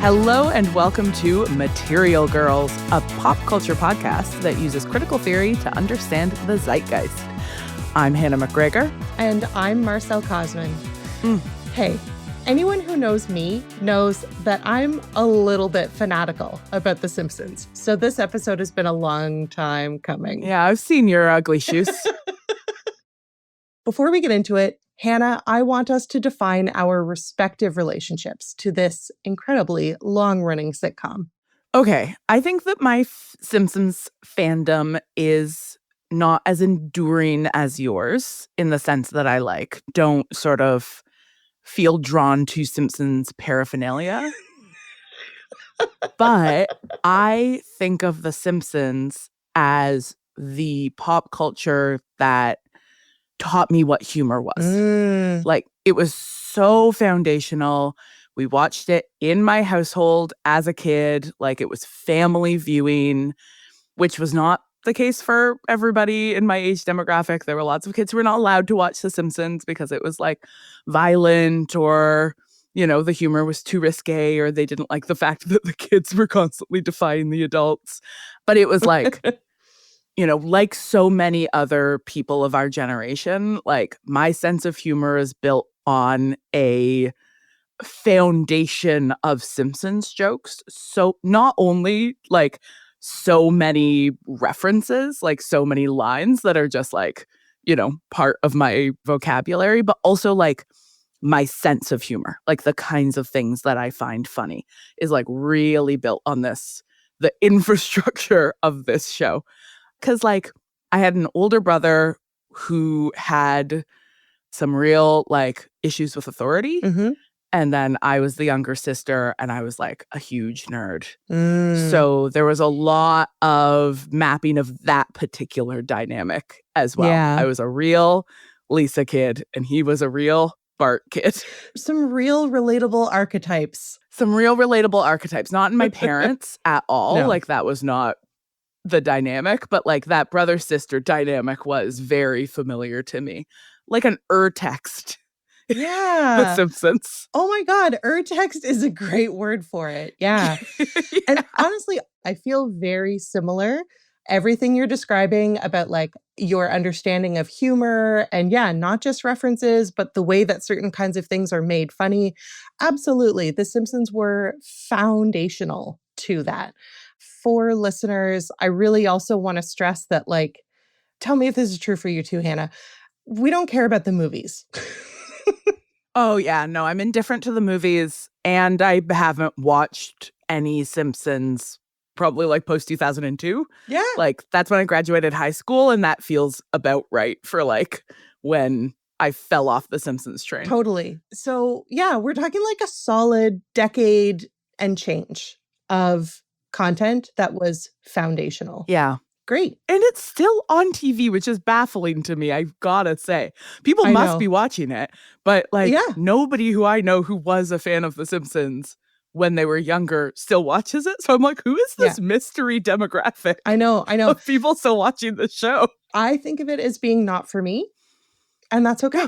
Hello and welcome to Material Girls, a pop culture podcast that uses critical theory to understand the zeitgeist. I'm Hannah McGregor. And I'm Marcelle Cosman. Hey, anyone who knows me knows that I'm a little bit fanatical about The Simpsons. So this episode has been a long time coming. Yeah, I've seen your ugly shoes. Before we get into it, Hannah, I want us to define our respective relationships to this incredibly long-running sitcom. Okay, I think that my Simpsons fandom is not as enduring as yours in the sense that I don't sort of feel drawn to Simpsons paraphernalia. But I think of The Simpsons as the pop culture that taught me what humor was. It was so foundational. We watched it in my household as a kid. It was family viewing, which was not the case for everybody in my age demographic. There were lots of kids who were not allowed to watch The Simpsons because it was violent, or the humor was too risque, or they didn't like the fact that the kids were constantly defying the adults. But it was like so many other people of our generation, my sense of humor is built on a foundation of Simpsons jokes. So not only so many references, so many lines that are just part of my vocabulary, but also my sense of humor, the kinds of things that I find funny is really built on the infrastructure of this show. Because I had an older brother who had some real issues with authority. Mm-hmm. And then I was the younger sister, and I was a huge nerd. So there was a lot of mapping of that particular dynamic as well. Yeah. I was a real Lisa kid, and he was a real Bart kid. Some real relatable archetypes. Not in my parents at all. No. That was not the dynamic, but that brother-sister dynamic was very familiar to me. An urtext. Yeah. The Simpsons. Oh my God, urtext is a great word for it. Yeah. Yeah. And honestly, I feel very similar. Everything you're describing about your understanding of humor and not just references, but the way that certain kinds of things are made funny. Absolutely. The Simpsons were foundational to that. For listeners, I really also want to stress that, tell me if this is true for you too, Hannah. We don't care about the movies. Oh, yeah. No, I'm indifferent to the movies, and I haven't watched any Simpsons probably post 2002. Yeah. That's when I graduated high school, and that feels about right for when I fell off the Simpsons train. Totally. So, yeah, we're talking a solid decade and change of content that was foundational. Yeah. Great. And it's still on TV, which is baffling to me, I've gotta say. People must be watching it, but nobody who I know who was a fan of The Simpsons when they were younger still watches it. So I'm who is this mystery demographic? I know. Of people still watching the show. I think of it as being not for me, and that's okay.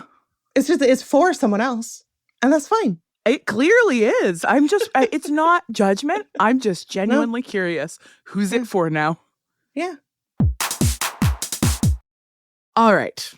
It's for someone else, and that's fine. It clearly is. I'm just, it's not judgment. I'm just genuinely curious. Who's it for now? Yeah. All right.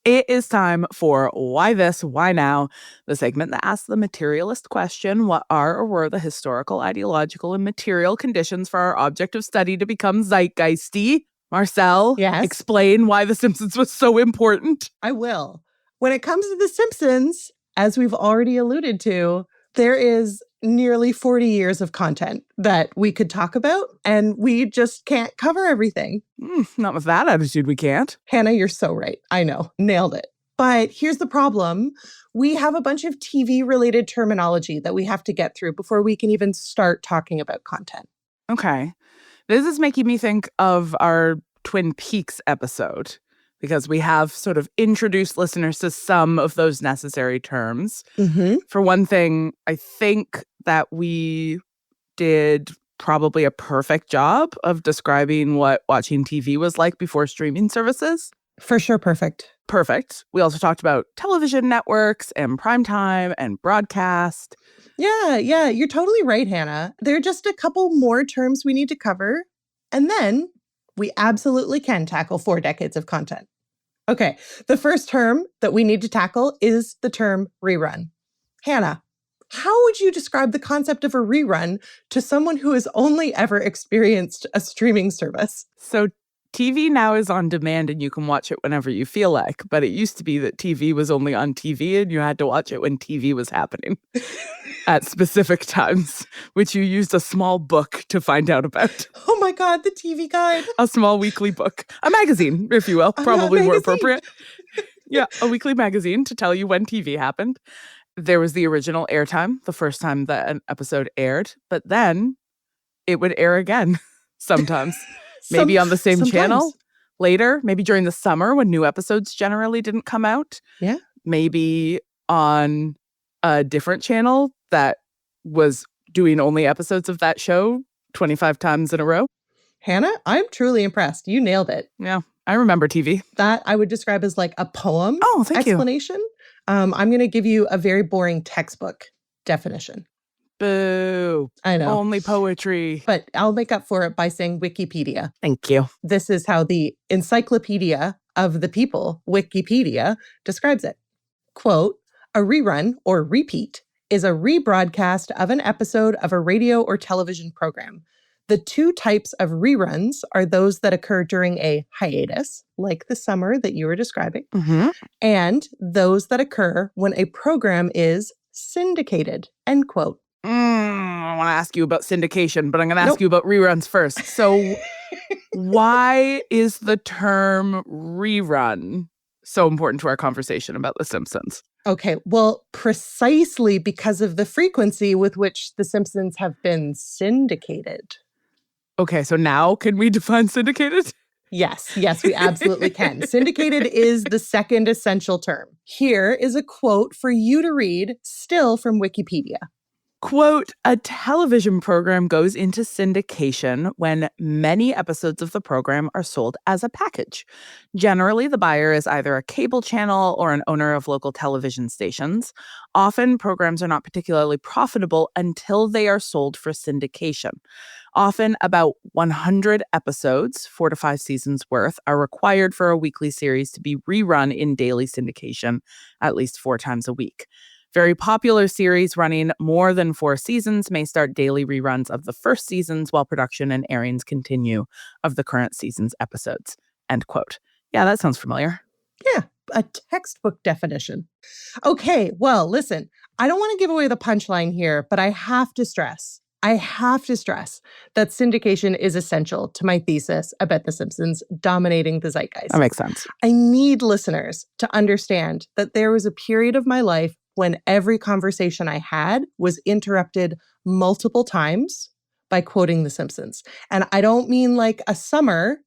It is time for Why This, Why Now, the segment that asks the materialist question: what are or were the historical, ideological, and material conditions for our object of study to become zeitgeisty? Marcelle, yes. Explain why The Simpsons was so important. I will. When it comes to The Simpsons, as we've already alluded to, there is nearly 40 years of content that we could talk about, and we just can't cover everything. Not with that attitude, we can't. Hannah, you're so right. I know. Nailed it. But here's the problem. We have a bunch of TV-related terminology that we have to get through before we can even start talking about content. Okay. This is making me think of our Twin Peaks episode, because we have sort of introduced listeners to some of those necessary terms. Mm-hmm. For one thing, I think that we did probably a perfect job of describing what watching TV was like before streaming services. For sure, perfect. Perfect. We also talked about television networks and primetime and broadcast. Yeah, you're totally right, Hannah. There are just a couple more terms we need to cover, and then we absolutely can tackle 4 decades of content. Okay, the first term that we need to tackle is the term rerun. Hannah, how would you describe the concept of a rerun to someone who has only ever experienced a streaming service? So TV now is on demand and you can watch it whenever you feel like, but it used to be that TV was only on TV and you had to watch it when TV was happening at specific times, which you used a small book to find out about. Oh my God, the TV guide. A small weekly book. A magazine, if you will. Probably more appropriate. Yeah, a weekly magazine to tell you when TV happened. There was the original airtime, the first time that an episode aired, but then it would air again sometimes. Maybe on the same channel later, maybe during the summer when new episodes generally didn't come out. Yeah. Maybe on a different channel that was doing only episodes of that show 25 times in a row. Hannah, I'm truly impressed. You nailed it. Yeah, I remember TV. That I would describe as like a poem explanation. I'm going to give you a very boring textbook definition. Boo. I know. Only poetry. But I'll make up for it by saying Wikipedia. Thank you. This is how the Encyclopedia of the People, Wikipedia, describes it. Quote, a rerun or repeat is a rebroadcast of an episode of a radio or television program. The 2 types of reruns are those that occur during a hiatus, like the summer that you were describing, and those that occur when a program is syndicated, end quote. I want to ask you about syndication, but I'm going to ask you about reruns first. So why is the term rerun so important to our conversation about The Simpsons? Okay, well, precisely because of the frequency with which The Simpsons have been syndicated. Okay, so now can we define syndicated? Yes, we absolutely can. Syndicated is the second essential term. Here is a quote for you to read, still from Wikipedia. Quote, a television program goes into syndication when many episodes of the program are sold as a package. Generally, the buyer is either a cable channel or an owner of local television stations. Often, programs are not particularly profitable until they are sold for syndication. Often, about 100 episodes, 4 to 5 seasons worth, are required for a weekly series to be rerun in daily syndication at least 4 times a week. Very popular series running more than 4 seasons may start daily reruns of the first seasons while production and airings continue of the current season's episodes. End quote. Yeah, that sounds familiar. Yeah, a textbook definition. Okay, well, listen, I don't want to give away the punchline here, but I have to stress that syndication is essential to my thesis about The Simpsons dominating the zeitgeist. That makes sense. I need listeners to understand that there was a period of my life when every conversation I had was interrupted multiple times by quoting The Simpsons. And I don't mean like a summer,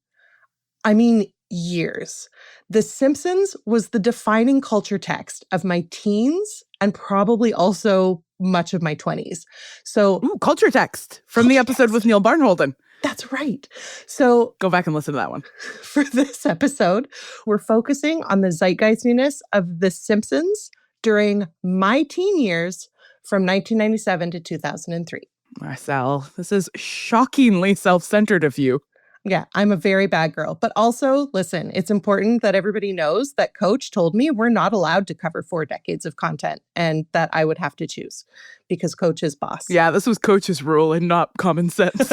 I mean years. The Simpsons was the defining culture text of my teens and probably also much of my 20s. So, culture text from the episode with Neil Barnholden. That's right. So go back and listen to that one. For this episode, we're focusing on the zeitgeistiness of The Simpsons during my teen years from 1997 to 2003. Marcelle, this is shockingly self-centered of you. Yeah, I'm a very bad girl. But also, listen, it's important that everybody knows that Coach told me we're not allowed to cover 4 decades of content and that I would have to choose because Coach is boss. Yeah, this was Coach's rule and not common sense.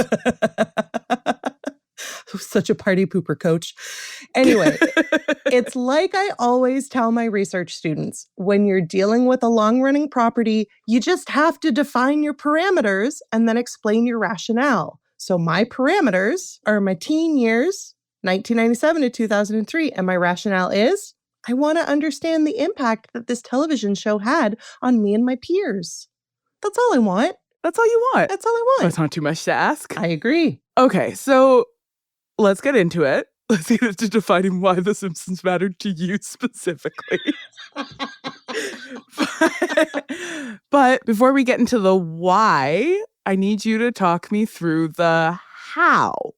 Such a party pooper, Coach. Anyway, it's like I always tell my research students, when you're dealing with a long-running property, you just have to define your parameters and then explain your rationale. So my parameters are my teen years, 1997 to 2003, and my rationale is I want to understand the impact that this television show had on me and my peers. That's all I want. That's all you want? That's all I want. That's not too much to ask. I agree. Okay, so let's get into it. Let's get into defining why The Simpsons mattered to you specifically. But before we get into the why, I need you to talk me through the how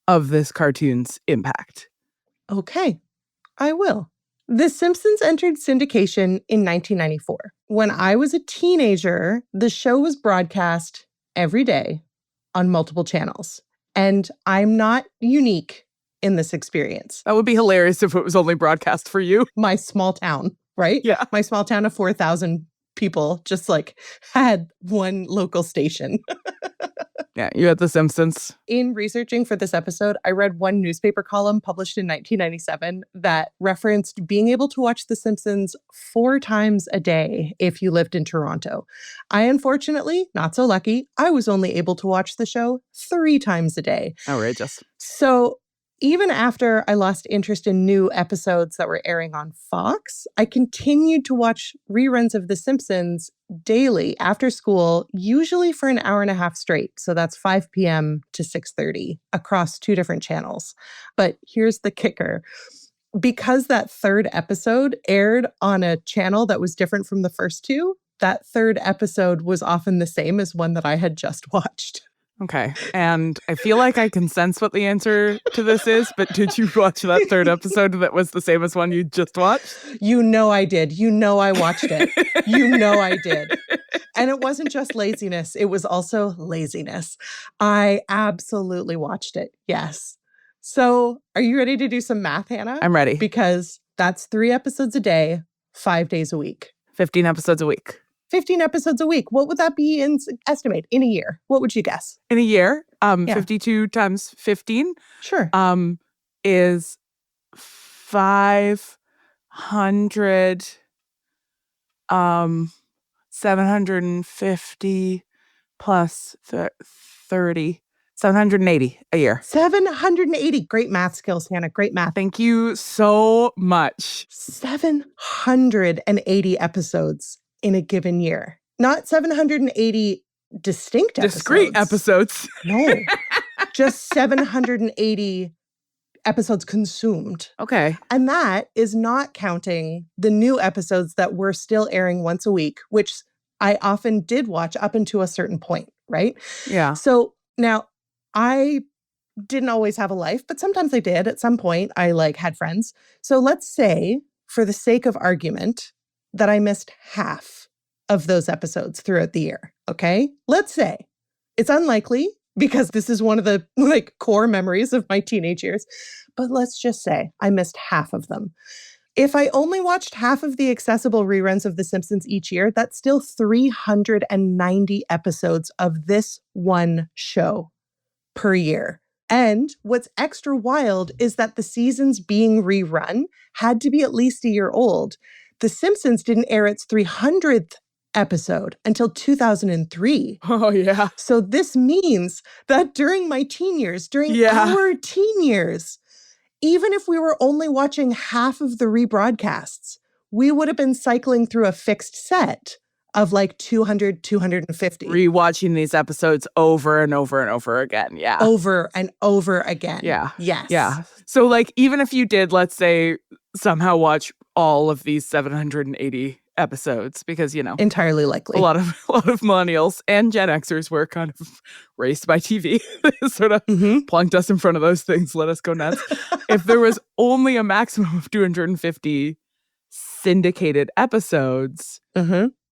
of this cartoon's impact. Okay, I will. The Simpsons entered syndication in 1994. When I was a teenager, the show was broadcast every day on multiple channels. And I'm not unique in this experience. That would be hilarious if it was only broadcast for you. My small town, right? Yeah. My small town of 4,000 people just like had one local station. Yeah, you had The Simpsons. In researching for this episode, I read one newspaper column published in 1997 that referenced being able to watch The Simpsons 4 times a day if you lived in Toronto. I, unfortunately, not so lucky, I was only able to watch the show 3 times a day. Outrageous. So even after I lost interest in new episodes that were airing on Fox, I continued to watch reruns of The Simpsons daily after school, usually for an hour and a half straight. So that's 5 p.m. to 6:30 across 2 different channels. But here's the kicker. Because that 3rd episode aired on a channel that was different from the first 2, that 3rd episode was often the same as one that I had just watched. Okay. And I feel like I can sense what the answer to this is, but did you watch that 3rd episode that was the same as one you just watched? You know I did. You know I watched it. You know I did. And it wasn't just laziness. It was also laziness. I absolutely watched it. Yes. So are you ready to do some math, Hannah? I'm ready. Because that's 3 episodes a day, 5 days a week. 15 episodes a week. 15 episodes a week. What would that be in estimate in a year? What would you guess? In a year, 52 times 15 Sure. Is 500 750 plus 30 780 a year. 780. Great math skills, Hannah. Great math. Thank you so much. 780 episodes in a given year. Not 780 distinct episodes. Discrete episodes. No. Just 780 episodes consumed. Okay. And that is not counting the new episodes that were still airing once a week, which I often did watch up until a certain point, right? Yeah. So now I didn't always have a life, but sometimes I did. At some point, I had friends. So let's say, for the sake of argument, that I missed half of those episodes throughout the year, okay? Let's say. It's unlikely because this is one of the core memories of my teenage years, but let's just say I missed half of them. If I only watched half of the accessible reruns of The Simpsons each year, that's still 390 episodes of this one show per year. And what's extra wild is that the seasons being rerun had to be at least a year old. The Simpsons didn't air its 300th episode until 2003. Oh, yeah. So this means that during my teen years, our teen years, even if we were only watching half of the rebroadcasts, we would have been cycling through a fixed set of 200, 250. Rewatching these episodes over and over and over again. Yeah. Over and over again. Yeah. Yes. Yeah. So even if you did, let's say, somehow watch all of these 780 episodes, because, entirely likely. A lot of millennials and Gen Xers were kind of raised by TV. Sort of plunked us in front of those things, let us go nuts. If there was only a maximum of 250 syndicated episodes,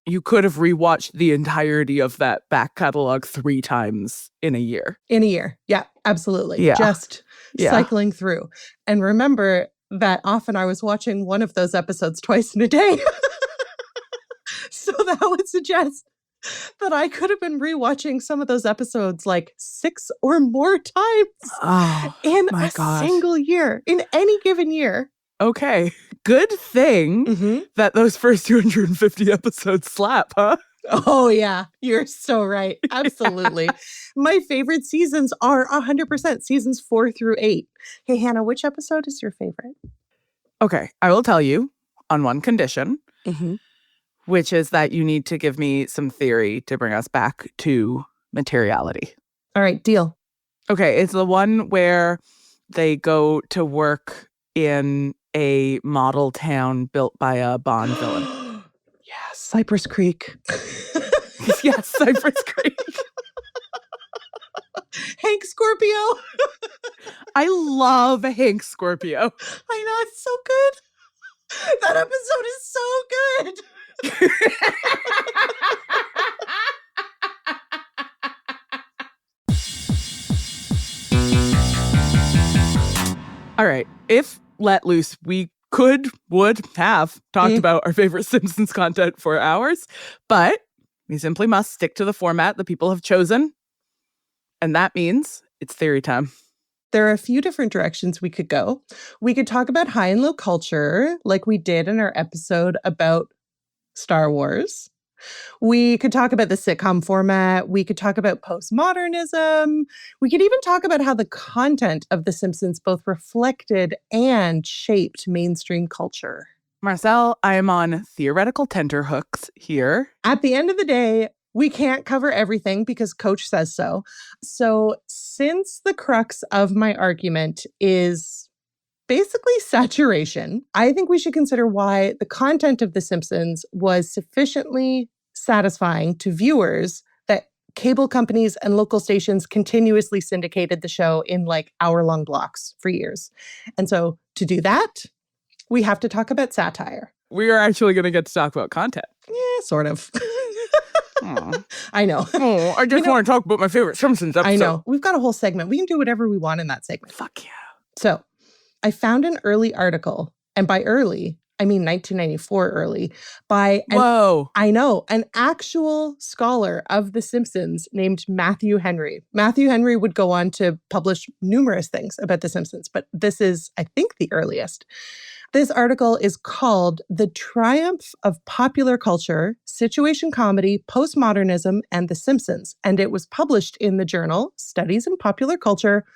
you could have rewatched the entirety of that back catalog 3 times in a year. In a year. Yeah, absolutely. Yeah. Just cycling through. And remember that often I was watching one of those episodes twice in a day. So that would suggest that I could have been rewatching some of those episodes 6 or more times in a single year, in any given year. Okay. Good thing that those first 250 episodes slap, huh? Oh, yeah. You're so right. Absolutely. My favorite seasons are 100% seasons 4 through 8. Hey, Hannah, which episode is your favorite? Okay. I will tell you on one condition, which is that you need to give me some theory to bring us back to materiality. All right. Deal. Okay. It's the one where they go to work in a model town built by a Bond villain. Yes, Cypress Creek. Yes, Cypress Creek. Hank Scorpio. I love Hank Scorpio. I know, it's so good. That episode is so good. All right. If let loose, we would have talked about our favorite Simpsons content for hours, but we simply must stick to the format the people have chosen. And that means it's theory time. There are a few different directions we could go. We could talk about high and low culture, like we did in our episode about Star Wars. We could talk about the sitcom format. We could talk about postmodernism. We could even talk about how the content of The Simpsons both reflected and shaped mainstream culture. Marcelle, I am on theoretical tenterhooks here. At the end of the day, we can't cover everything because Coach says so. So, since the crux of my argument is basically saturation, I think we should consider why the content of The Simpsons was sufficiently satisfying to viewers that cable companies and local stations continuously syndicated the show in like hour-long blocks for years. And so to do that, we have to talk about satire. We are actually going to get to talk about content. Yeah, sort of. I know. Oh, I just want to talk about my favorite Simpsons episode. I know. We've got a whole segment. We can do whatever we want in that segment. Fuck yeah. So I found an early article, and by early, I mean 1994 early, by an actual scholar of The Simpsons named Matthew Henry. Matthew Henry would go on to publish numerous things about The Simpsons, but this is, I think, the earliest. This article is called The Triumph of Popular Culture, Situation Comedy, Postmodernism, and The Simpsons, and it was published in the journal Studies in Popular Culture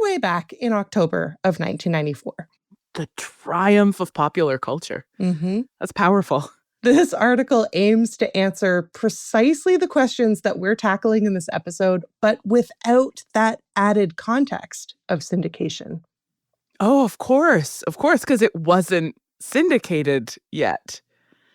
way back in October of 1994. The triumph of popular culture. Mm-hmm. That's powerful. This article aims to answer precisely the questions that we're tackling in this episode, but without that added context of syndication. Oh, of course, because it wasn't syndicated yet.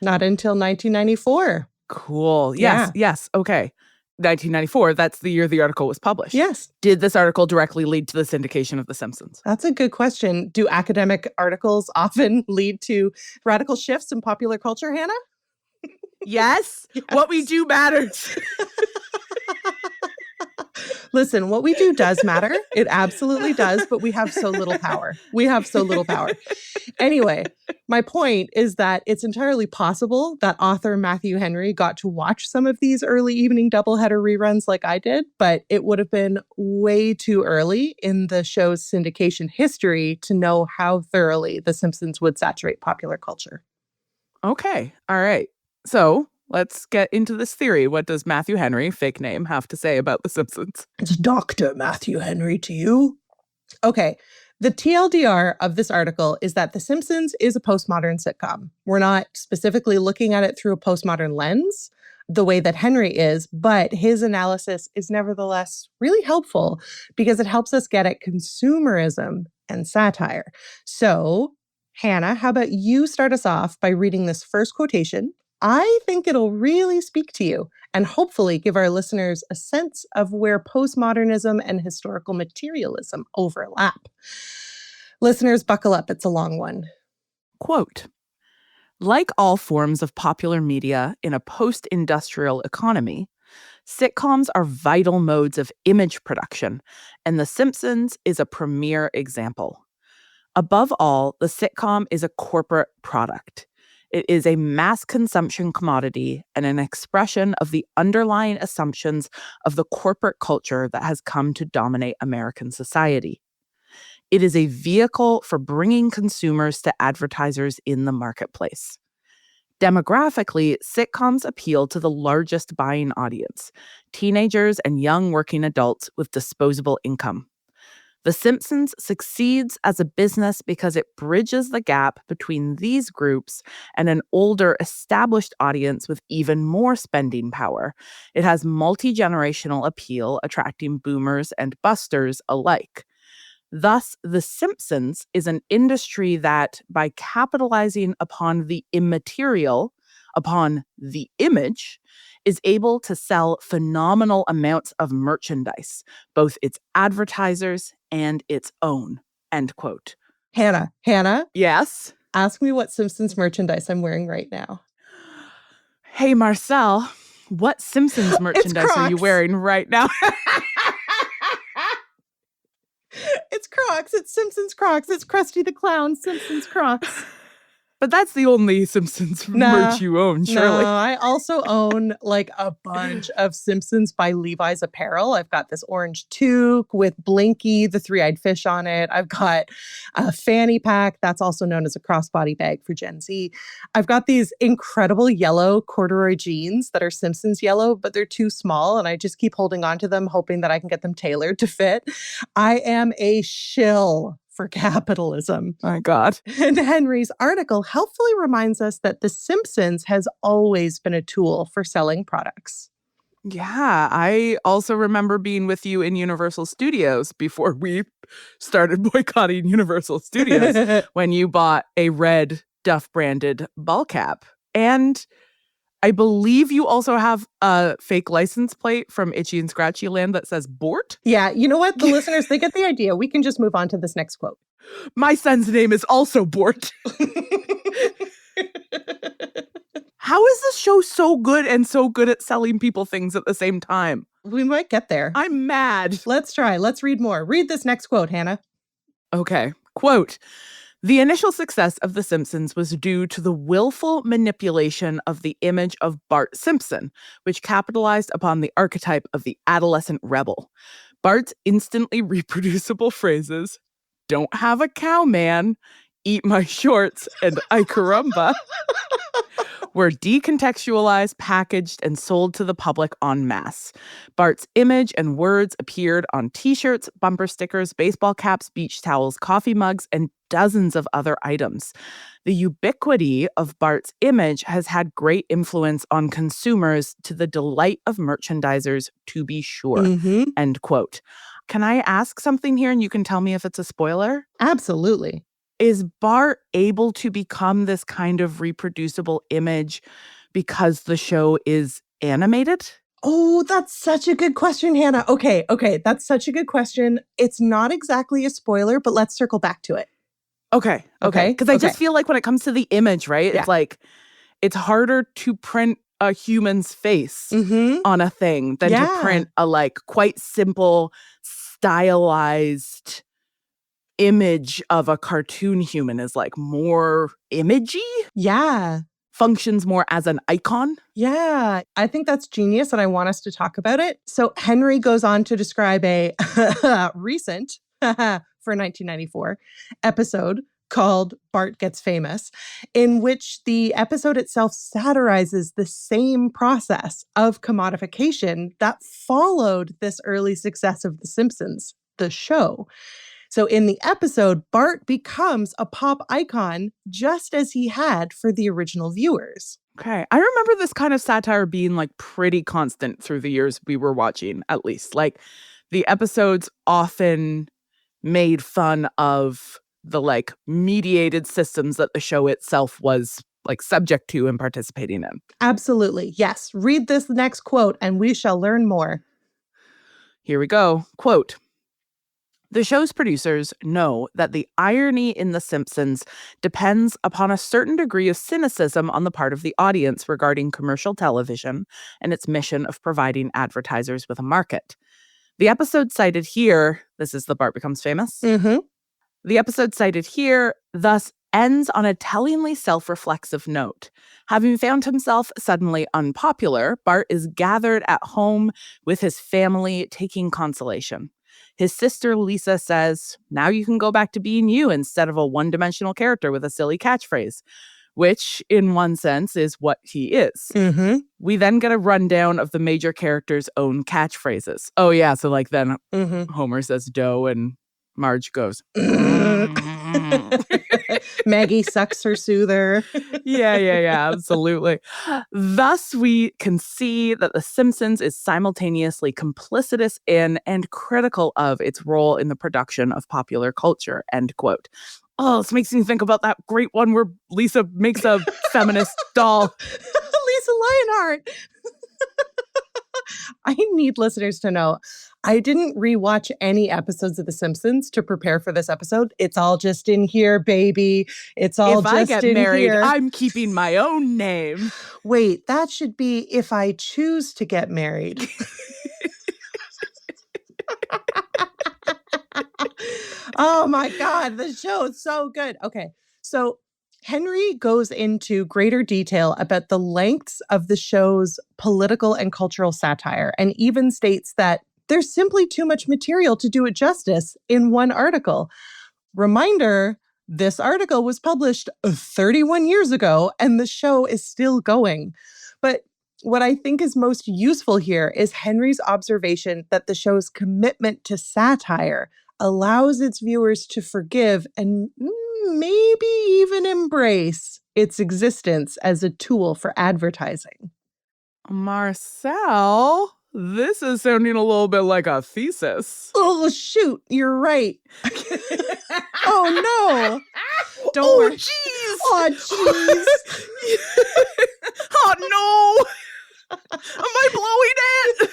Not until 1994. Cool. Yes. Okay. 1994, that's the year the article was published. Yes. Did this article directly lead to the syndication of The Simpsons? That's a good question. Do academic articles often lead to radical shifts in popular culture, Hannah? Yes. What we do matters. Listen, what we do does matter. It absolutely does, but we have so little power. Anyway, my point is that it's entirely possible that author Matthew Henry got to watch some of these early evening doubleheader reruns like I did, but it would have been way too early in the show's syndication history to know how thoroughly The Simpsons would saturate popular culture. Okay. All right. So let's get into this theory. What does Matthew Henry, fake name, have to say about The Simpsons? It's Dr. Matthew Henry to you. Okay. The TLDR of this article is that The Simpsons is a postmodern sitcom. We're not specifically looking at it through a postmodern lens, the way that Henry is, but his analysis is nevertheless really helpful because it helps us get at consumerism and satire. So, Hannah, how about you start us off by reading this first quotation? I think it'll really speak to you and hopefully give our listeners a sense of where postmodernism and historical materialism overlap. Listeners, buckle up. It's a long one. Quote, like all forms of popular media in a post-industrial economy, sitcoms are vital modes of image production, and The Simpsons is a premier example. Above all, the sitcom is a corporate product. It is a mass consumption commodity and an expression of the underlying assumptions of the corporate culture that has come to dominate American society. It is a vehicle for bringing consumers to advertisers in the marketplace. Demographically, sitcoms appeal to the largest buying audience, teenagers and young working adults with disposable income. The Simpsons succeeds as a business because it bridges the gap between these groups and an older, established audience with even more spending power. It has multi-generational appeal, attracting boomers and busters alike. Thus, The Simpsons is an industry that, by capitalizing upon the immaterial, upon the image, is able to sell phenomenal amounts of merchandise, both its advertisers and its own. End quote. Hannah. Yes? Ask me what Simpsons merchandise I'm wearing right now. Hey, Marcelle, what Simpsons merchandise are you wearing right now? It's Crocs. It's Simpsons Crocs. It's Krusty the Clown Simpsons Crocs. But that's the only Simpsons merch you own, surely. No, I also own like a bunch of Simpsons by Levi's apparel. I've got this orange toque with Blinky, the three-eyed fish on it. I've got a fanny pack that's also known as a crossbody bag for Gen Z. I've got these incredible yellow corduroy jeans that are Simpsons yellow, but they're too small, and I just keep holding on to them, hoping that I can get them tailored to fit. I am a shill for capitalism. My God. And Henry's article helpfully reminds us that The Simpsons has always been a tool for selling products. Yeah, I also remember being with you in Universal Studios before we started boycotting Universal Studios when you bought a red Duff branded ball cap. And I believe you also have a fake license plate from Itchy and Scratchy Land that says Bort. Yeah, you know what? The listeners, they get the idea. We can just move on to this next quote. My son's name is also Bort. How is this show so good and so good at selling people things at the same time? We might get there. I'm mad. Let's try. Let's read more. Read this next quote, Hannah. Okay. Quote, "The initial success of The Simpsons was due to the willful manipulation of the image of Bart Simpson, which capitalized upon the archetype of the adolescent rebel. Bart's instantly reproducible phrases, 'Don't have a cow, man,' 'Eat my shorts,' and 'Ay caramba,' were decontextualized, packaged, and sold to the public en masse. Bart's image and words appeared on t-shirts, bumper stickers, baseball caps, beach towels, coffee mugs, and dozens of other items. The ubiquity of Bart's image has had great influence on consumers to the delight of merchandisers, to be sure." End quote. Can I ask something here and you can tell me if it's a spoiler? Absolutely. Is Bart able to become this kind of reproducible image because the show is animated? Oh, that's such a good question, Hannah. Okay. That's such a good question. It's not exactly a spoiler, but let's circle back to it. Okay. Because I just feel like when it comes to the image, right? Yeah. It's like, it's harder to print a human's face on a thing than to print a like quite simple, stylized image of a cartoon human is like more imagey. Yeah. Functions more as an icon. Yeah, I think that's genius, and I want us to talk about it. So Henry goes on to describe a recent, for 1994, episode called Bart Gets Famous, in which the episode itself satirizes the same process of commodification that followed this early success of The Simpsons, the show. So in the episode, Bart becomes a pop icon just as he had for the original viewers. Okay. I remember this kind of satire being like pretty constant through the years we were watching, at least. Like the episodes often made fun of the like mediated systems that the show itself was like subject to and participating in. Absolutely. Yes. Read this next quote and we shall learn more. Here we go. Quote, "The show's producers know that the irony in The Simpsons depends upon a certain degree of cynicism on the part of the audience regarding commercial television and its mission of providing advertisers with a market. The episode cited here," this is the Bart Becomes Famous. "The episode cited here thus ends on a tellingly self-reflexive note. Having found himself suddenly unpopular, Bart is gathered at home with his family, taking consolation. His sister Lisa says, 'Now you can go back to being you instead of a one-dimensional character with a silly catchphrase,' which, in one sense, is what he is. We then get a rundown of the major characters' own catchphrases. Oh, yeah, so like then Homer says dough and Marge goes, Maggie sucks her soother. Yeah, absolutely. Thus, we can see that The Simpsons is simultaneously complicitous in and critical of its role in the production of popular culture." End quote. Oh, this makes me think about that great one where Lisa makes a feminist doll. Lisa Lionheart. I need listeners to know I didn't rewatch any episodes of The Simpsons to prepare for this episode. It's all just in here, baby. It's all if just I get in married, here. I'm keeping my own name. Wait, that should be if I choose to get married. Oh my God, the show is so good. Okay, so Henry goes into greater detail about the lengths of the show's political and cultural satire, and even states that there's simply too much material to do it justice in one article. Reminder, this article was published 31 years ago, and the show is still going. But what I think is most useful here is Henry's observation that the show's commitment to satire allows its viewers to forgive and maybe even embrace its existence as a tool for advertising. Marcelle, this is sounding a little bit like a thesis. Oh, shoot, you're right. Oh, no. Don't worry. Jeez. Oh, jeez. Oh, no. Am I blowing it?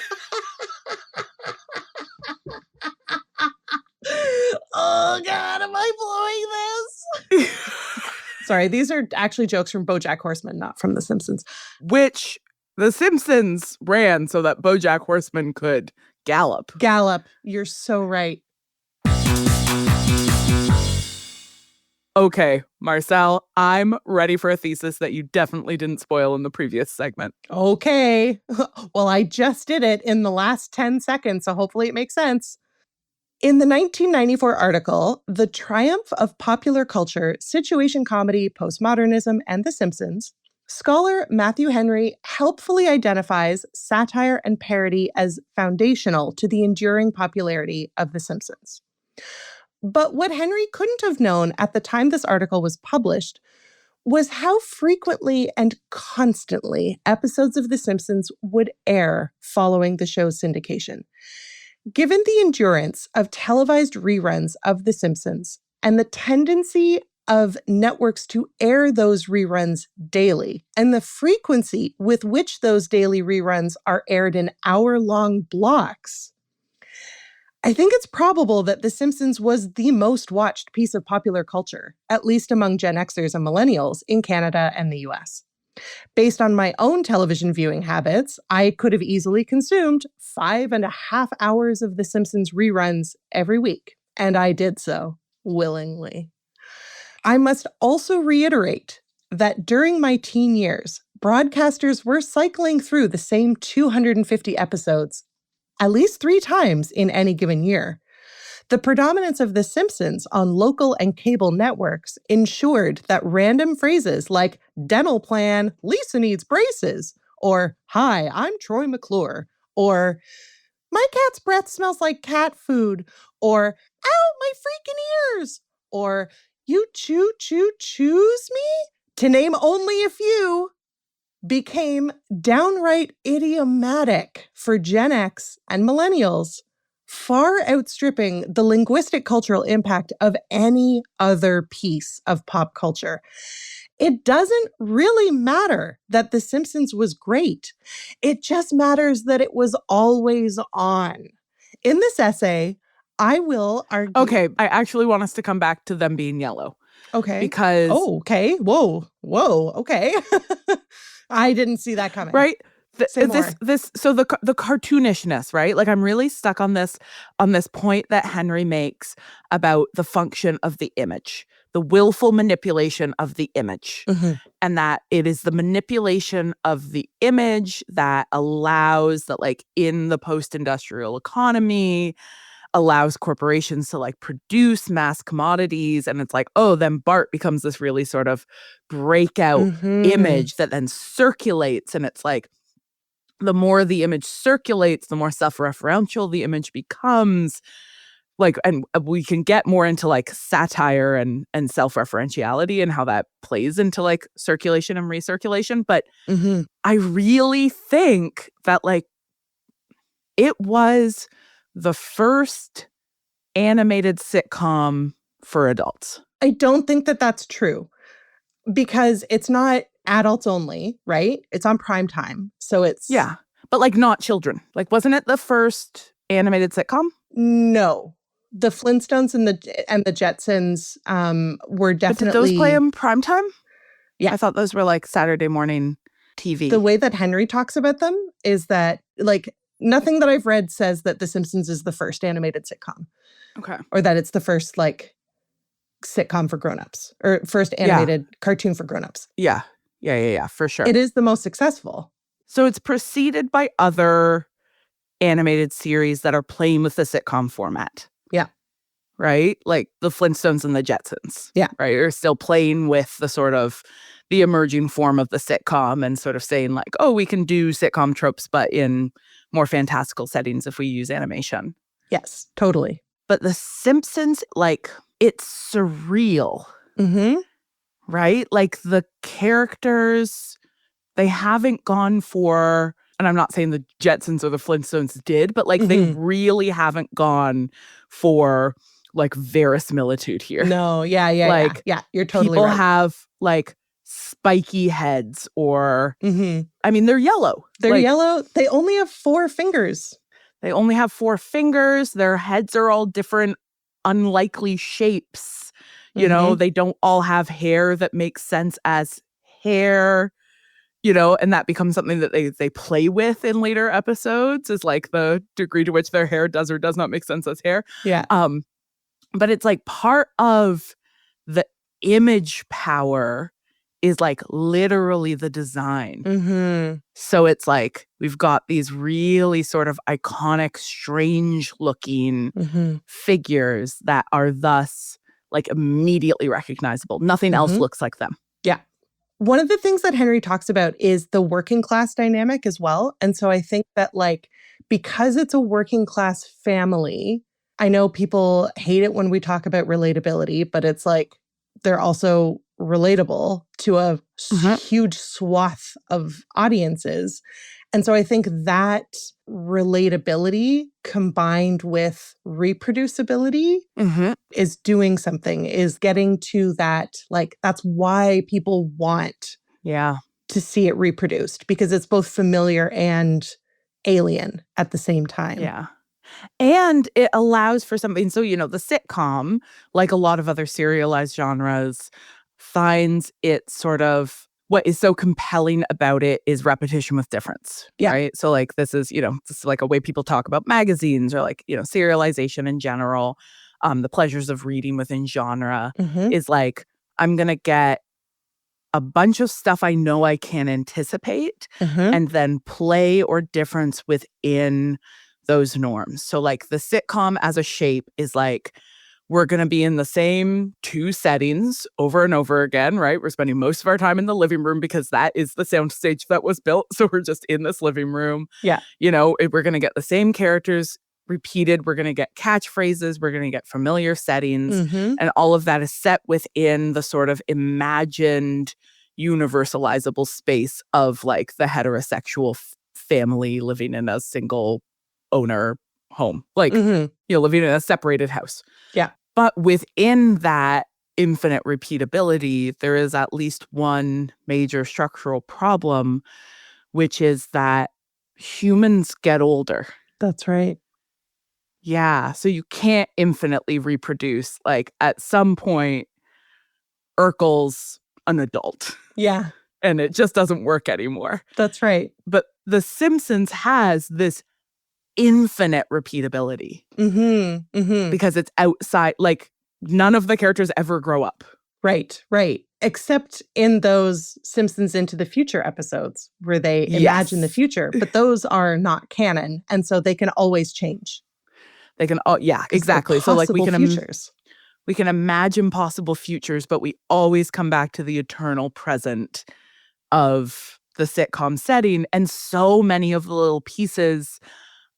Oh, God, am I blowing this? Sorry, these are actually jokes from BoJack Horseman, not from The Simpsons. Which The Simpsons ran so that BoJack Horseman could gallop. Gallop. You're so right. Okay, Marcelle, I'm ready for a thesis that you definitely didn't spoil in the previous segment. Okay. Well, I just did it in the last 10 seconds, so hopefully it makes sense. In the 1994 article, The Triumph of Popular Culture, Situation Comedy, Postmodernism, and The Simpsons, scholar Matthew Henry helpfully identifies satire and parody as foundational to the enduring popularity of The Simpsons. But what Henry couldn't have known at the time this article was published was how frequently and constantly episodes of The Simpsons would air following the show's syndication. Given the endurance of televised reruns of The Simpsons and the tendency of networks to air those reruns daily, and the frequency with which those daily reruns are aired in hour-long blocks, I think it's probable that The Simpsons was the most watched piece of popular culture, at least among Gen Xers and millennials in Canada and the US. Based on my own television viewing habits, I could have easily consumed 5.5 hours of The Simpsons reruns every week, and I did so willingly. I must also reiterate that during my teen years, broadcasters were cycling through the same 250 episodes at least 3 times in any given year. The predominance of The Simpsons on local and cable networks ensured that random phrases like dental plan, Lisa needs braces, or hi, I'm Troy McClure, or my cat's breath smells like cat food, or ow, my freaking ears, or you choose me, to name only a few, became downright idiomatic for Gen X and millennials, far outstripping the linguistic cultural impact of any other piece of pop culture. It doesn't really matter that The Simpsons was great. It just matters that it was always on. In this essay, I will argue... Okay, I actually want us to come back to them being yellow. Okay. Because... Oh, okay. Whoa, okay. I didn't see that coming. Right? So the cartoonishness, right? Like I'm really stuck on this point that Henry makes about the function of the image, the willful manipulation of the image, and that it is the manipulation of the image that allows that, like in the post-industrial economy, allows corporations to like produce mass commodities. And it's like, oh, then Bart becomes this really sort of breakout image that then circulates. And it's like, the more the image circulates, the more self-referential the image becomes. Like, and we can get more into like satire and self-referentiality and how that plays into like circulation and recirculation. But I really think that like it was the first animated sitcom for adults. I don't think that that's true because it's not adults only, right? It's on prime time. So it's... Yeah, but like not children. Like, wasn't it the first animated sitcom? No. The Flintstones and the Jetsons were But did those play definitely... in primetime? Yeah. I thought those were like Saturday morning TV. The way that Henry talks about them is that, like, nothing that I've read says that The Simpsons is the first animated sitcom. Okay. Or that it's the first, like, sitcom for grown-ups. Or first animated cartoon for grown-ups. Yeah, for sure. It is the most successful. So it's preceded by other animated series that are playing with the sitcom format. Yeah. Right? Like the Flintstones and the Jetsons. Yeah. Right? Are still playing with the sort of the emerging form of the sitcom and sort of saying like, oh, we can do sitcom tropes, but in more fantastical settings if we use animation. Yes, totally. But the Simpsons, like, it's surreal. Mm-hmm. Right? Like the characters, they haven't gone for, and I'm not saying the Jetsons or the Flintstones did, but like they really haven't gone for like verisimilitude here. No, yeah. You're totally people right. have like spiky heads or, I mean, they're yellow. They're like, yellow. They only have 4 fingers. They only have 4 fingers. Their heads are all different, unlikely shapes. You know, they don't all have hair that makes sense as hair, you know, and that becomes something that they play with in later episodes is like the degree to which their hair does or does not make sense as hair. Yeah. But it's like part of the image power is like literally the design. So it's like we've got these really sort of iconic, strange looking figures that are thus like immediately recognizable. Nothing else looks like them. Yeah. One of the things that Henry talks about is the working class dynamic as well. And so I think that, like, because it's a working class family, I know people hate it when we talk about relatability, but it's like they're also relatable to a huge swath of audiences. And so I think that relatability combined with reproducibility is doing something, is getting to that, like, that's why people want to see it reproduced, because it's both familiar and alien at the same time. Yeah. And it allows for something. So, you know, the sitcom, like a lot of other serialized genres, finds it sort of, what is so compelling about it is repetition with difference. Yeah. Right. So like this is like a way people talk about magazines or like, you know, serialization in general. The pleasures of reading within genre is like, I'm going to get a bunch of stuff I know I can anticipate and then play or difference within those norms. So like the sitcom as a shape is like, we're going to be in the same 2 settings over and over again, right? We're spending most of our time in the living room because that is the soundstage that was built. So we're just in this living room. Yeah. You know, we're going to get the same characters repeated. We're going to get catchphrases. We're going to get familiar settings. And all of that is set within the sort of imagined universalizable space of like the heterosexual family living in a single owner home, like, you know, living in a separated house. Yeah. But within that infinite repeatability, there is at least one major structural problem, which is that humans get older. That's right. Yeah. So you can't infinitely reproduce. Like at some point, Urkel's an adult. Yeah. And it just doesn't work anymore. That's right. But The Simpsons has this infinite repeatability because it's outside, like none of the characters ever grow up. Right. Except in those Simpsons Into the Future episodes where they imagine the future, but those are not canon. And so they can always change. They can, exactly. So like we can imagine possible futures, but we always come back to the eternal present of the sitcom setting. And so many of the little pieces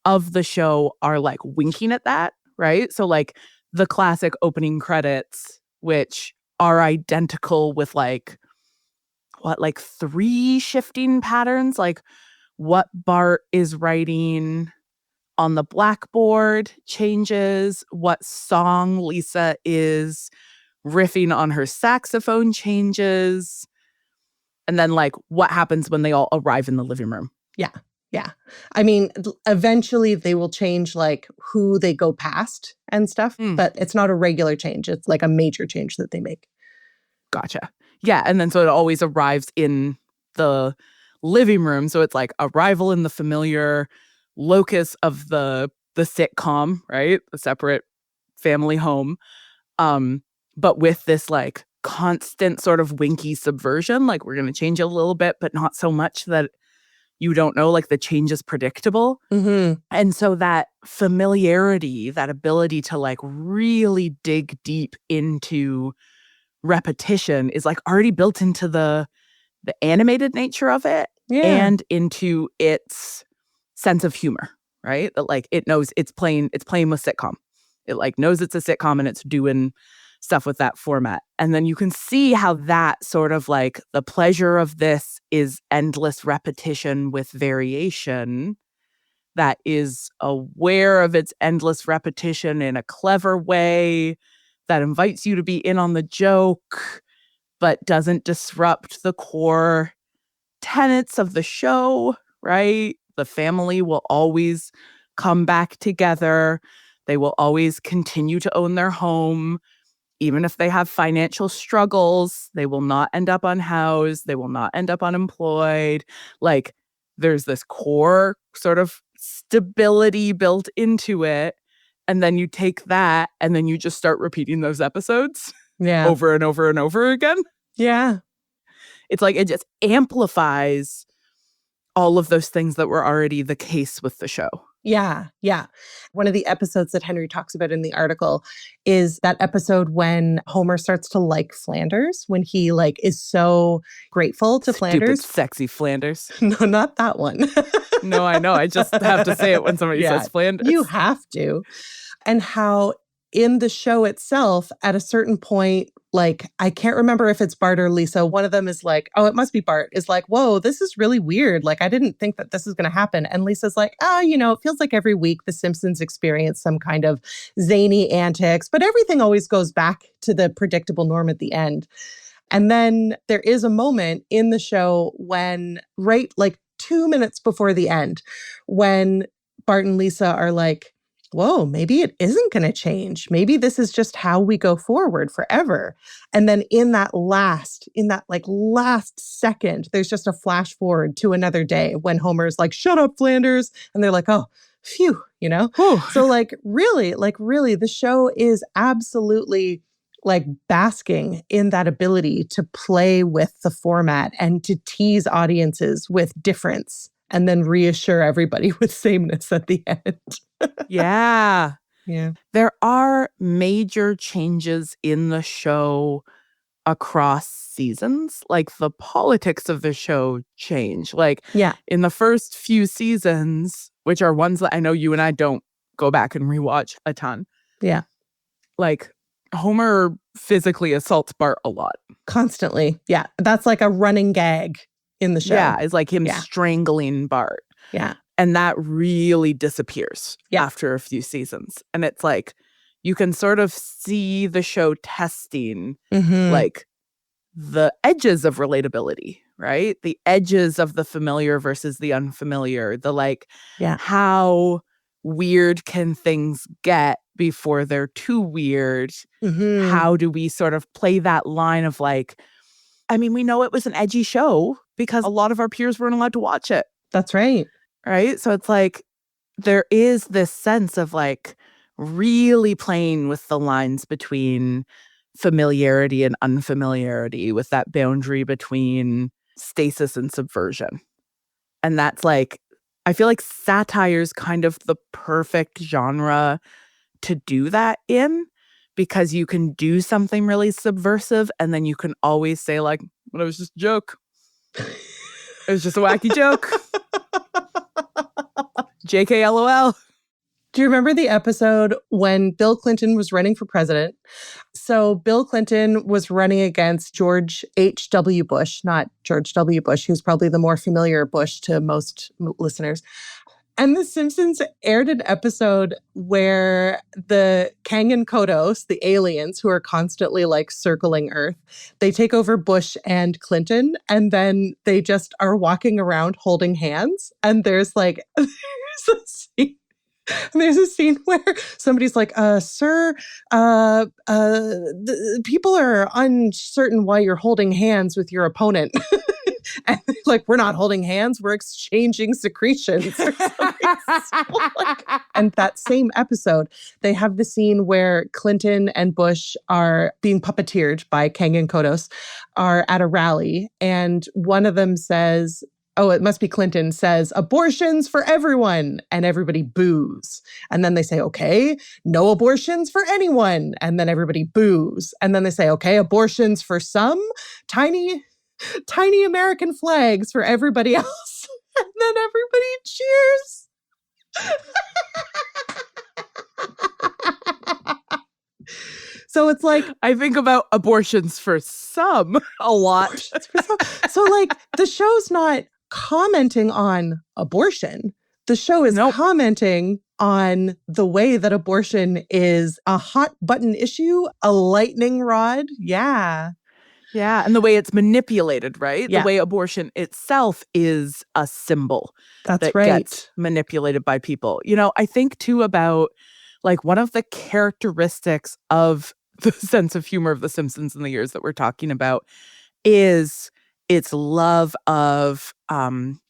of the show are like winking at that, right? So like the classic opening credits, which are identical with like 3 shifting patterns, like what Bart is writing on the blackboard changes, what song Lisa is riffing on her saxophone changes, and then like what happens when they all arrive in the living room. Yeah. Yeah. I mean, eventually they will change like who they go past and stuff, but it's not a regular change. It's like a major change that they make. Gotcha. Yeah. And then so it always arrives in the living room. So it's like arrival in the familiar locus of the sitcom, right? The separate family home. But with this like constant sort of winky subversion, like we're going to change a little bit, but not so much that you don't know, like the change is predictable. And so that familiarity, that ability to like really dig deep into repetition is like already built into the animated nature of it and into its sense of humor, right? That like it knows it's playing with sitcom. It like knows it's a sitcom and it's doing stuff with that format. And then you can see how that sort of like the pleasure of this is endless repetition with variation that is aware of its endless repetition in a clever way that invites you to be in on the joke, but doesn't disrupt the core tenets of the show, right? The family will always come back together. They will always continue to own their home. Even if they have financial struggles, they will not end up unhoused. They will not end up unemployed. Like there's this core sort of stability built into it. And then you take that and then you just start repeating those episodes over and over and over again. Yeah. It's like it just amplifies all of those things that were already the case with the show. Yeah, yeah. One of the episodes that Henry talks about in the article is that episode when Homer starts to like Flanders, when he like is so grateful to Flanders. Stupid, sexy Flanders. No, not that one. No, I know. I just have to say it when somebody says Flanders. You have to. And how in the show itself, at a certain point, like, I can't remember if it's Bart or Lisa. One of them is like, oh, it must be Bart, is like, whoa, this is really weird. Like, I didn't think that this is going to happen. And Lisa's like, oh, you know, it feels like every week the Simpsons experience some kind of zany antics, but everything always goes back to the predictable norm at the end. And then there is a moment in the show when, right, like 2 minutes before the end, when Bart and Lisa are like, whoa, maybe it isn't going to change. Maybe this is just how we go forward forever. And then in that last second, there's just a flash forward to another day when Homer's like, shut up, Flanders. And they're like, oh, phew, you know? So like really, the show is absolutely like basking in that ability to play with the format and to tease audiences with difference and then reassure everybody with sameness at the end. Yeah. Yeah. There are major changes in the show across seasons. Like the politics of the show change. Like in the first few seasons, which are ones that I know you and I don't go back and rewatch a ton. Yeah. Like Homer physically assaults Bart a lot. Constantly. Yeah. That's like a running gag in the show. Yeah. It's like him strangling Bart. Yeah. And that really disappears after a few seasons. And it's like, you can sort of see the show testing like the edges of relatability, right? The edges of the familiar versus the unfamiliar. The like, how weird can things get before they're too weird? How do we sort of play that line of like, I mean, we know it was an edgy show because a lot of our peers weren't allowed to watch it. That's right. Right? So it's like, there is this sense of like really playing with the lines between familiarity and unfamiliarity, with that boundary between stasis and subversion. And that's like, I feel like satire is kind of the perfect genre to do that in, because you can do something really subversive and then you can always say like, well, it was just a joke. It was just a wacky joke. JK LOL. Do you remember the episode when Bill Clinton was running for president? So Bill Clinton was running against George H.W. Bush, not George W. Bush, who's probably the more familiar Bush to most listeners. And The Simpsons aired an episode where the Kang and Kodos, the aliens who are constantly like circling Earth, they take over Bush and Clinton, and then they just are walking around holding hands. And there's like, there's a scene where somebody's like, sir, people are uncertain why you're holding hands with your opponent. And like, we're not holding hands, we're exchanging secretions or something. And that same episode, they have the scene where Clinton and Bush are being puppeteered by Kang and Kodos, are at a rally. And one of them says, oh, it must be Clinton, says, abortions for everyone. And everybody boos. And then they say, okay, no abortions for anyone. And then everybody boos. And then they say, okay, abortions for some, tiny American flags for everybody else. And then everybody cheers. So it's like, I think about abortions for some a lot. So like the show's not commenting on abortion. The show is commenting on the way that abortion is a hot button issue, a lightning rod. Yeah. Yeah. And the way it's manipulated, right? Yeah. The way abortion itself is a symbol that gets manipulated by people. You know, I think too about like one of the characteristics of the sense of humor of The Simpsons in the years that we're talking about is its love of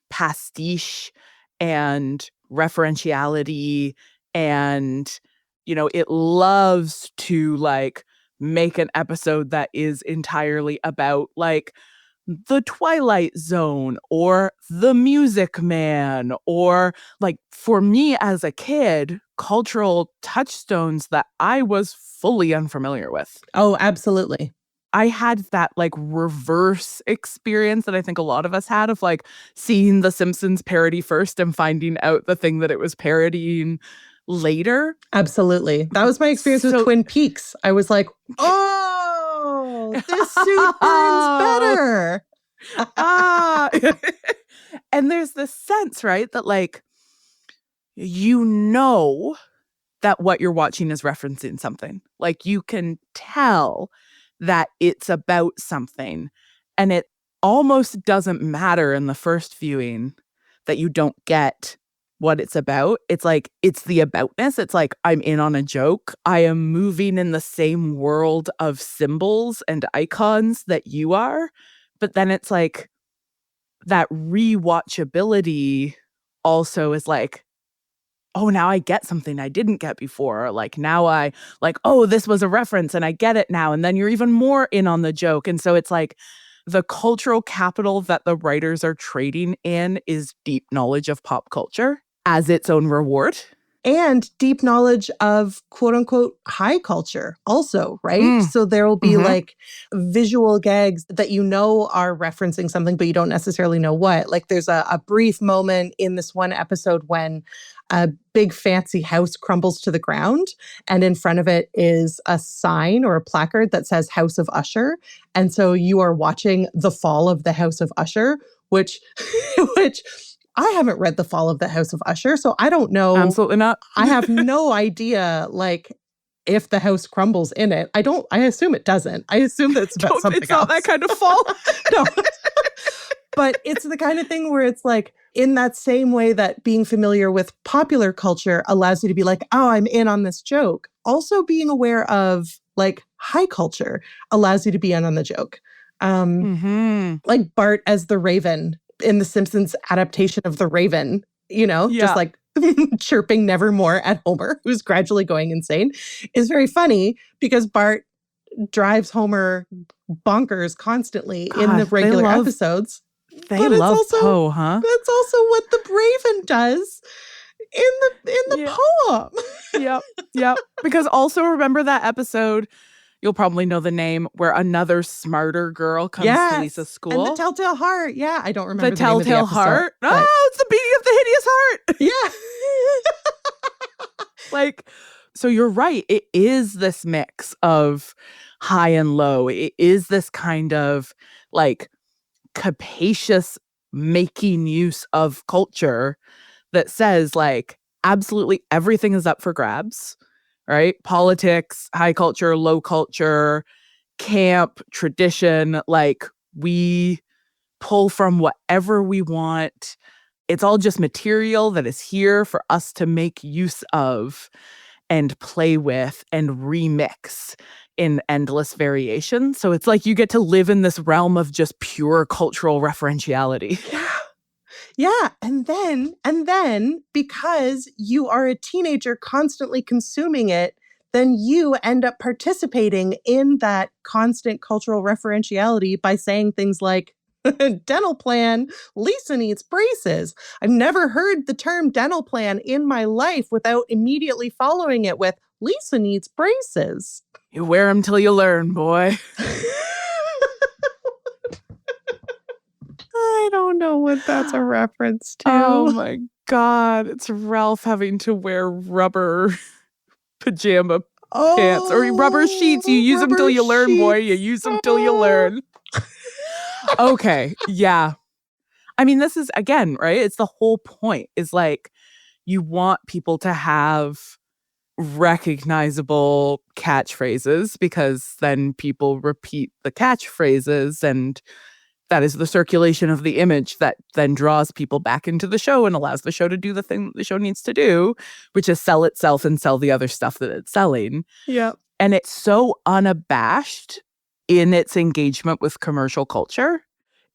pastiche and referentiality. And, you know, it loves to like make an episode that is entirely about like the Twilight Zone or the Music Man, or like for me as a kid, cultural touchstones that I was fully unfamiliar with. Oh, absolutely. I had that like reverse experience that I think a lot of us had of like seeing The Simpsons parody first and finding out the thing that it was parodying later. Absolutely. That was my experience with Twin Peaks. I was like, oh, this suit burns better. And there's this sense, right, that like, you know that what you're watching is referencing something. Like you can tell that it's about something, and it almost doesn't matter in the first viewing that you don't get what it's about. It's like, it's the aboutness. It's like, I'm in on a joke. I am moving in the same world of symbols and icons that you are. But then it's like that rewatchability also is like, oh, now I get something I didn't get before. Like now I like, oh, this was a reference and I get it now. And then you're even more in on the joke. And so it's like the cultural capital that the writers are trading in is deep knowledge of pop culture as its own reward. And deep knowledge of quote unquote high culture also, right? So there will be like visual gags that you know are referencing something, but you don't necessarily know what. Like there's a brief moment in this one episode when a big fancy house crumbles to the ground, and in front of it is a sign or a placard that says House of Usher. And so you are watching the fall of the House of Usher, which I haven't read The Fall of the House of Usher, so I don't know. Absolutely not. I have no idea, like, if the house crumbles in it. I assume it doesn't. I assume that it's about something else. It's not that kind of fall. No. But it's the kind of thing where it's like, in that same way that being familiar with popular culture allows you to be like, oh, I'm in on this joke. Also being aware of, like, high culture allows you to be in on the joke. Like Bart as the Raven in the Simpsons adaptation of The Raven, you know, just like chirping nevermore at Homer, who's gradually going insane, is very funny because Bart drives Homer bonkers constantly in the regular episodes. They love Poe, huh? That's also what the Raven does in the poem. Yep. Because also remember that episode, you'll probably know the name, where another smarter girl comes to Lisa's school. And the Telltale Heart. Yeah, I don't remember the Telltale Heart. But... Oh, it's the beating of the hideous heart. Yeah. Like, so you're right. It is this mix of high and low. It is this kind of like capacious making use of culture that says like absolutely everything is up for grabs, right? Politics, high culture, low culture, camp, tradition, like we pull from whatever we want. It's all just material that is here for us to make use of and play with and remix in endless variation. So it's like you get to live in this realm of just pure cultural referentiality. Yeah. Yeah. And then because you are a teenager constantly consuming it, then you end up participating in that constant cultural referentiality by saying things like, dental plan, Lisa needs braces. I've never heard the term dental plan in my life without immediately following it with, Lisa needs braces. You wear them till you learn, boy. I don't know what that's a reference to. Oh my God. It's Ralph having to wear rubber pajama pants or rubber sheets. You use them till you learn, boy. You use them till you learn. Okay. Yeah. I mean, this is, again, right? It's the whole point is like you want people to have recognizable catchphrases because then people repeat the catchphrases, and that is the circulation of the image that then draws people back into the show and allows the show to do the thing that the show needs to do, which is sell itself and sell the other stuff that it's selling. Yeah. And it's so unabashed in its engagement with commercial culture.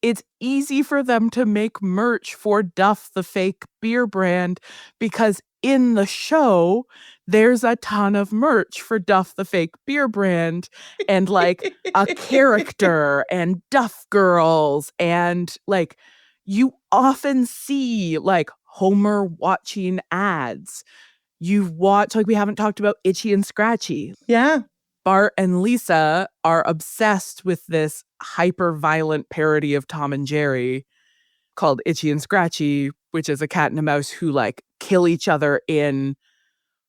It's easy for them to make merch for Duff, the fake beer brand, because in the show, there's a ton of merch for Duff, the fake beer brand, and like a character and Duff girls. And like you often see like Homer watching ads. You watch, like we haven't talked about Itchy and Scratchy. Yeah. Bart and Lisa are obsessed with this hyper-violent parody of Tom and Jerry called Itchy and Scratchy, which is a cat and a mouse who like kill each other in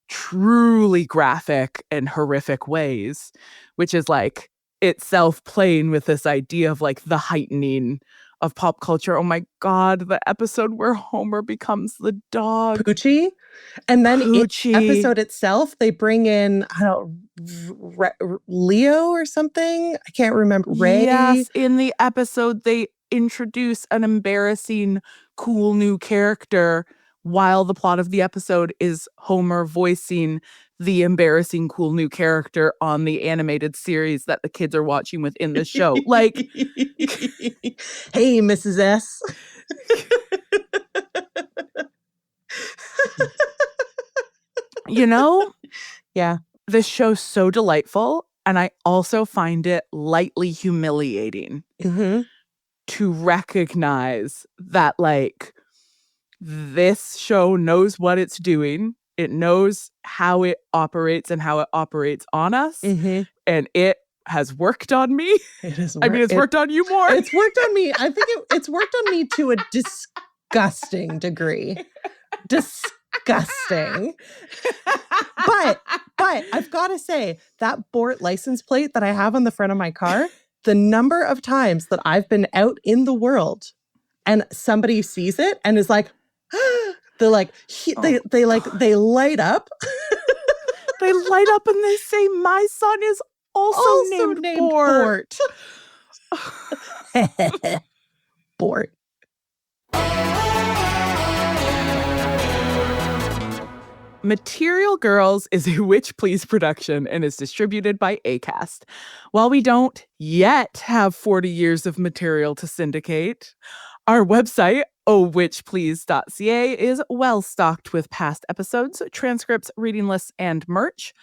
truly graphic and horrific ways, which is like itself playing with this idea of like the heightening of pop culture. Oh my God, the episode where Homer becomes the dog. Poochie. And then Poochie. in the episode itself, they bring in, I don't know, Leo or something. I can't remember. Ray. Yes, in the episode, they introduce an embarrassing, cool new character while the plot of the episode is Homer voicing the embarrassing, cool new character on the animated series that the kids are watching within the show. Like, hey, Mrs. S. You know? Yeah. This show's so delightful, and I also find it lightly humiliating to recognize that, like, this show knows what it's doing. It knows how it operates and how it operates on us, and it has worked on me. I mean, it's worked on you more. It's worked on me. I think it's worked on me to a disgusting degree. Disgusting. But I've got to say, that Bort license plate that I have on the front of my car, the number of times that I've been out in the world and somebody sees it and is like, they're like, they light up. They light up and they say, my son is also named Bort. Bort. Material Girls is a Witch Please production and is distributed by Acast. While we don't yet have 40 years of material to syndicate, our website, ohwitchplease.ca, is well stocked with past episodes, transcripts, reading lists, and merch.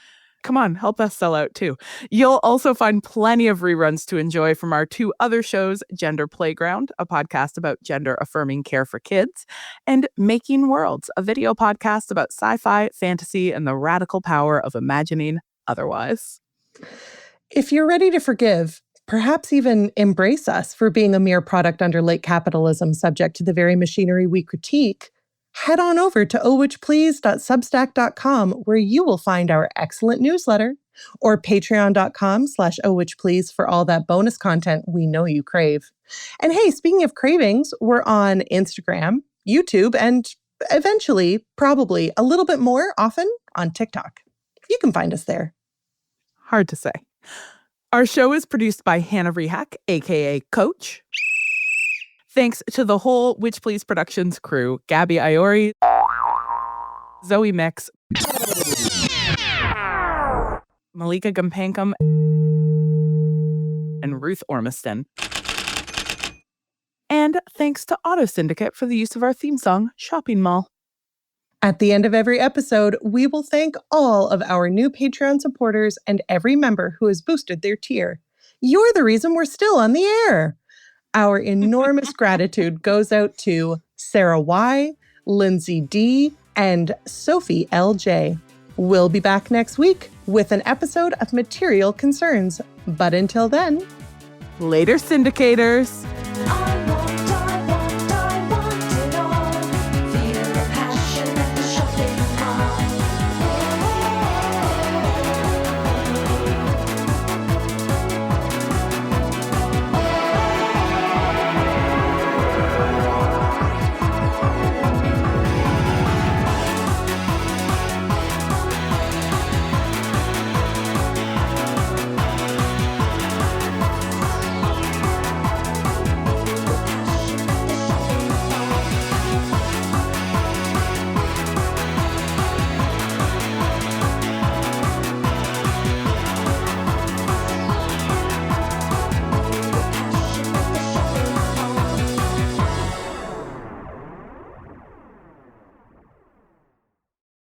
Come on, help us sell out too. You'll also find plenty of reruns to enjoy from our two other shows, Gender Playground, a podcast about gender-affirming care for kids, and Making Worlds, a video podcast about sci-fi, fantasy, and the radical power of imagining otherwise. If you're ready to forgive, perhaps even embrace us for being a mere product under late capitalism subject to the very machinery we critique, head on over to ohwitchplease.substack.com, where you will find our excellent newsletter, or patreon.com/ohwitchplease for all that bonus content we know you crave. And hey, speaking of cravings, we're on Instagram, YouTube, and eventually, probably a little bit more often on TikTok. You can find us there. Hard to say. Our show is produced by Hannah Rehak, aka Coach. Thanks to the whole Witch Please Productions crew, Gabby Iori, Zoe Mix, Malika Gumpankum, and Ruth Ormiston. And thanks to Auto Syndicate for the use of our theme song, Shopping Mall. At the end of every episode, we will thank all of our new Patreon supporters and every member who has boosted their tier. You're the reason we're still on the air. Our enormous gratitude goes out to Sarah Y., Lindsay D., and Sophie L.J. We'll be back next week with an episode of Material Concerns. But until then, later, Syndicators.